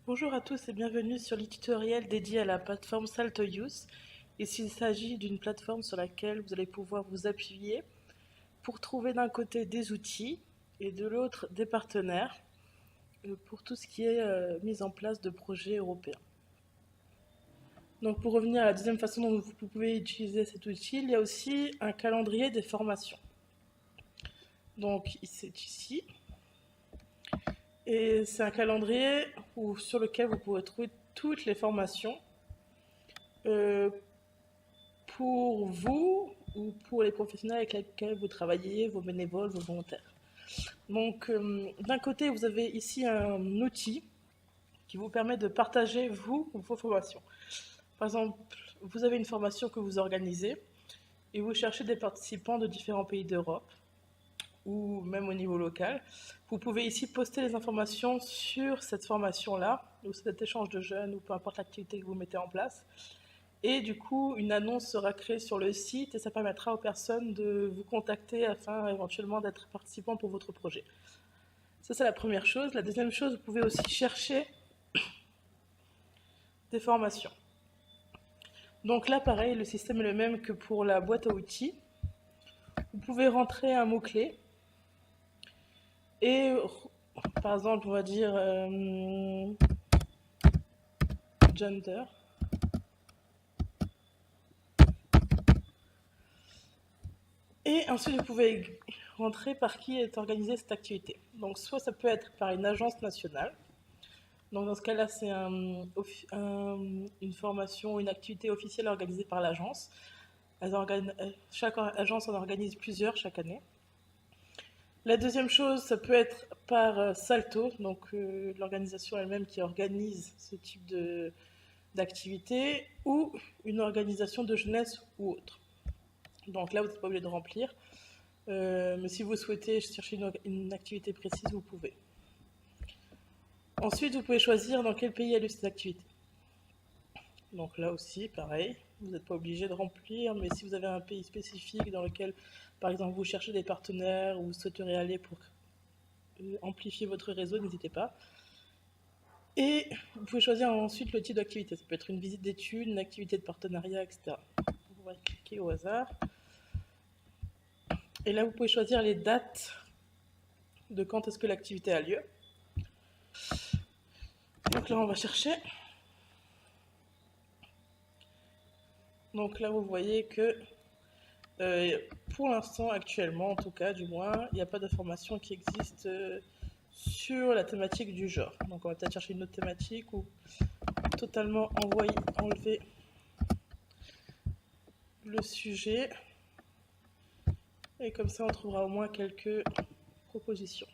Bonjour à tous et bienvenue sur le tutoriel dédié à la plateforme SaltoUse. Ici, il s'agit d'une plateforme sur laquelle vous allez pouvoir vous appuyer pour trouver d'un côté des outils et de l'autre des partenaires pour tout ce qui est mise en place de projets européens. Donc pour revenir à la deuxième façon dont vous pouvez utiliser cet outil, il y a aussi un calendrier des formations. Donc c'est ici. Et c'est un calendrier sur lequel vous pourrez trouver toutes les formations euh, pour vous ou pour les professionnels avec lesquels vous travaillez, vos bénévoles, vos volontaires. Donc, d'un côté, vous avez ici un outil qui vous permet de partager, vous, vos formations. Par exemple, vous avez une formation que vous organisez et vous cherchez des participants de différents pays d'Europe ou même au niveau local. Vous pouvez ici poster les informations sur cette formation-là, ou cet échange de jeunes, ou peu importe l'activité que vous mettez en place. Et du coup, une annonce sera créée sur le site et ça permettra aux personnes de vous contacter afin éventuellement d'être participants pour votre projet. Ça, c'est la première chose. La deuxième chose, vous pouvez aussi chercher des formations. Donc là, pareil, le système est le même que pour la boîte à outils. Vous pouvez rentrer un mot-clé et, par exemple, on va dire gender. Et ensuite, vous pouvez rentrer par qui est organisée cette activité. Donc, soit ça peut être par une agence nationale. Donc, dans ce cas-là, c'est une formation, une activité officielle organisée par l'agence. Chaque agence en organise plusieurs chaque année. La deuxième chose, ça peut être par Salto, donc l'organisation elle-même qui organise ce type d'activité, ou une organisation de jeunesse ou autre. Donc là, vous n'êtes pas obligé de remplir. Mais si vous souhaitez chercher une activité précise, vous pouvez. Ensuite, vous pouvez choisir dans quel pays a lieu cette activité. Donc là aussi, pareil, vous n'êtes pas obligé de remplir, mais si vous avez un pays spécifique dans lequel, par exemple, vous cherchez des partenaires ou vous souhaiteriez aller pour amplifier votre réseau, n'hésitez pas. Et vous pouvez choisir ensuite le type d'activité. Ça peut être une visite d'études, une activité de partenariat, etc. Vous pouvez cliquer au hasard. Et là, vous pouvez choisir les dates de quand est-ce que l'activité a lieu. Donc là, on va chercher. Donc là, vous voyez que pour l'instant, actuellement, en tout cas, du moins, il n'y a pas de formation qui existe sur la thématique du genre. Donc on va peut-être chercher une autre thématique ou totalement enlever le sujet. Et comme ça, on trouvera au moins quelques propositions.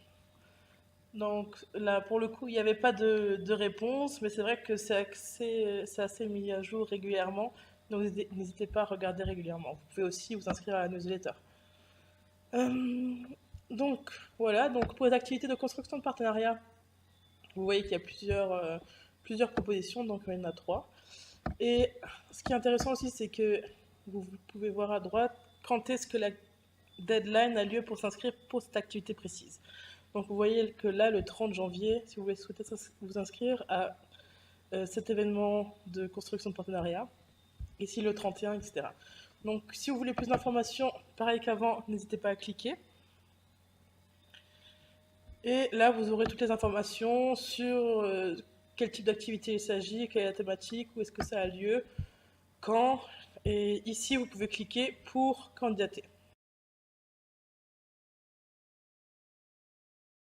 Donc là, pour le coup, il n'y avait pas de réponse, mais c'est vrai que c'est assez mis à jour régulièrement. Donc n'hésitez pas à regarder régulièrement. Vous pouvez aussi vous inscrire à la newsletter. Donc voilà, donc pour les activités de construction de partenariat, vous voyez qu'il y a plusieurs propositions, donc il y en a 3. Et ce qui est intéressant aussi, c'est que vous pouvez voir à droite quand est-ce que la deadline a lieu pour s'inscrire pour cette activité précise. Donc vous voyez que là, le 30 janvier, si vous souhaitez vous inscrire à cet événement de construction de partenariat, ici le 31, etc. Donc si vous voulez plus d'informations, pareil qu'avant, n'hésitez pas à cliquer. Et là, vous aurez toutes les informations sur quel type d'activité il s'agit, quelle est la thématique, où est-ce que ça a lieu, quand. Et ici, vous pouvez cliquer pour candidater.